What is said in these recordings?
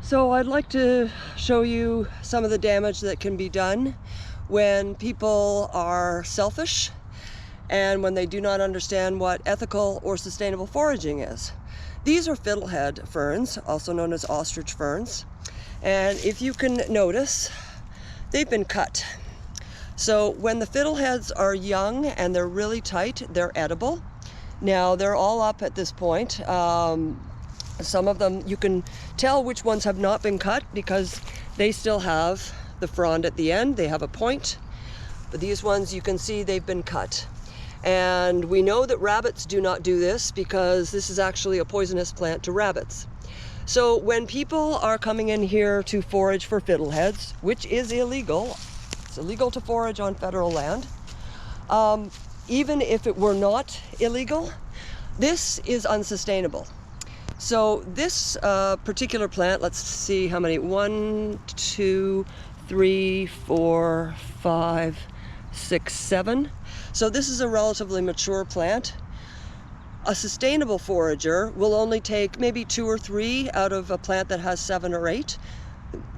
So I'd like to show you some of the damage that can be done when people are selfish and when they do not understand what ethical or sustainable foraging is. These are fiddlehead ferns, also known as ostrich ferns. And if you can notice, they've been cut. So when the fiddleheads are young and they're really tight, they're edible. Now they're all up at this point. Some of them, you can tell which ones have not been cut because they still have the frond at the end. They have a point. But these ones, you can see they've been cut. And we know that rabbits do not do this because this is actually a poisonous plant to rabbits. So when people are coming in here to forage for fiddleheads, which is illegal, it's illegal to forage on federal land. Even if it were not illegal, this is unsustainable. So this particular plant, let's see how many, 1, 2, 3, 4, 5, 6, 7. So this is a relatively mature plant. A sustainable forager will only take maybe 2 or 3 out of a plant that has 7 or 8.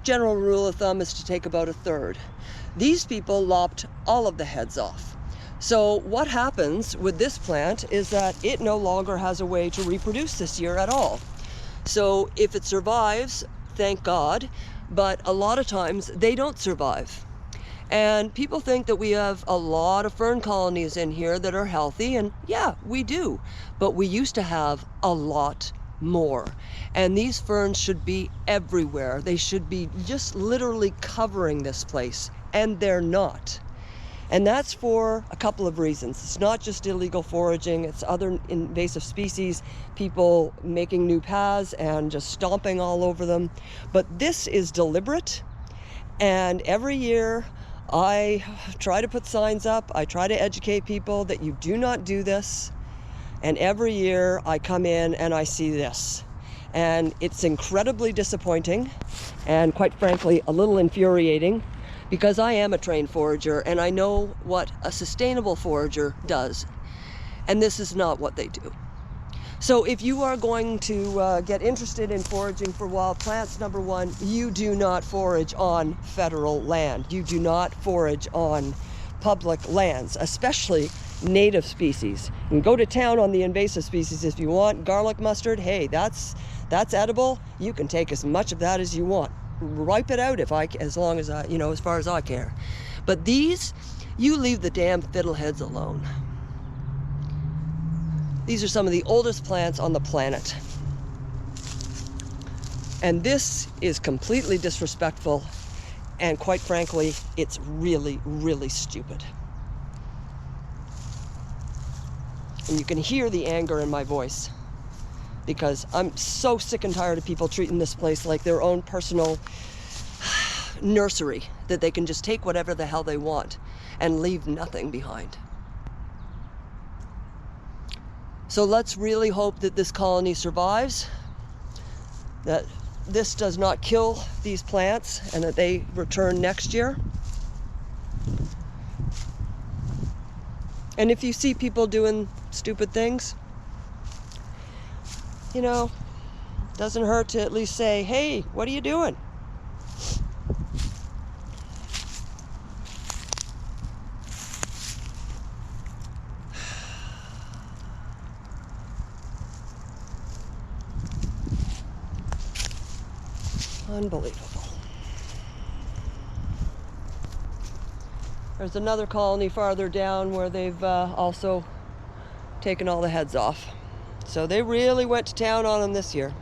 General rule of thumb is to take about 1/3. These people lopped all of the heads off. So what happens with this plant is that it no longer has a way to reproduce this year at all. So if it survives, thank God, but a lot of times they don't survive. And people think that we have a lot of fern colonies in here that are healthy, and yeah, we do, but we used to have a lot more. And these ferns should be everywhere. They should be just literally covering this place, and they're not. And that's for a couple of reasons. It's not just illegal foraging, it's other invasive species, people making new paths and just stomping all over them. But this is deliberate, and every year I try to put signs up, I try to educate people that you do not do this, and every year I come in and I see this. And it's incredibly disappointing, and quite frankly, a little infuriating, because I am a trained forager and I know what a sustainable forager does, and this is not what they do. So if you are going to get interested in foraging for wild plants, number one, you do not forage on federal land. You do not forage on public lands, especially native species. You can go to town on the invasive species if you want. Garlic mustard, hey, that's edible. You can take as much of that as you want. Ripe it out as long as as far as I care. But these, you leave the damn fiddleheads alone. These are some of the oldest plants on the planet. And this is completely disrespectful, and quite frankly, it's really, really stupid. And you can hear the anger in my voice, because I'm so sick and tired of people treating this place like their own personal nursery, that they can just take whatever the hell they want and leave nothing behind. So let's really hope that this colony survives, that this does not kill these plants, and that they return next year. And if you see people doing stupid things, doesn't hurt to at least say, hey, what are you doing? Unbelievable. There's another colony farther down where they've also taken all the heads off. So they really went to town on them this year.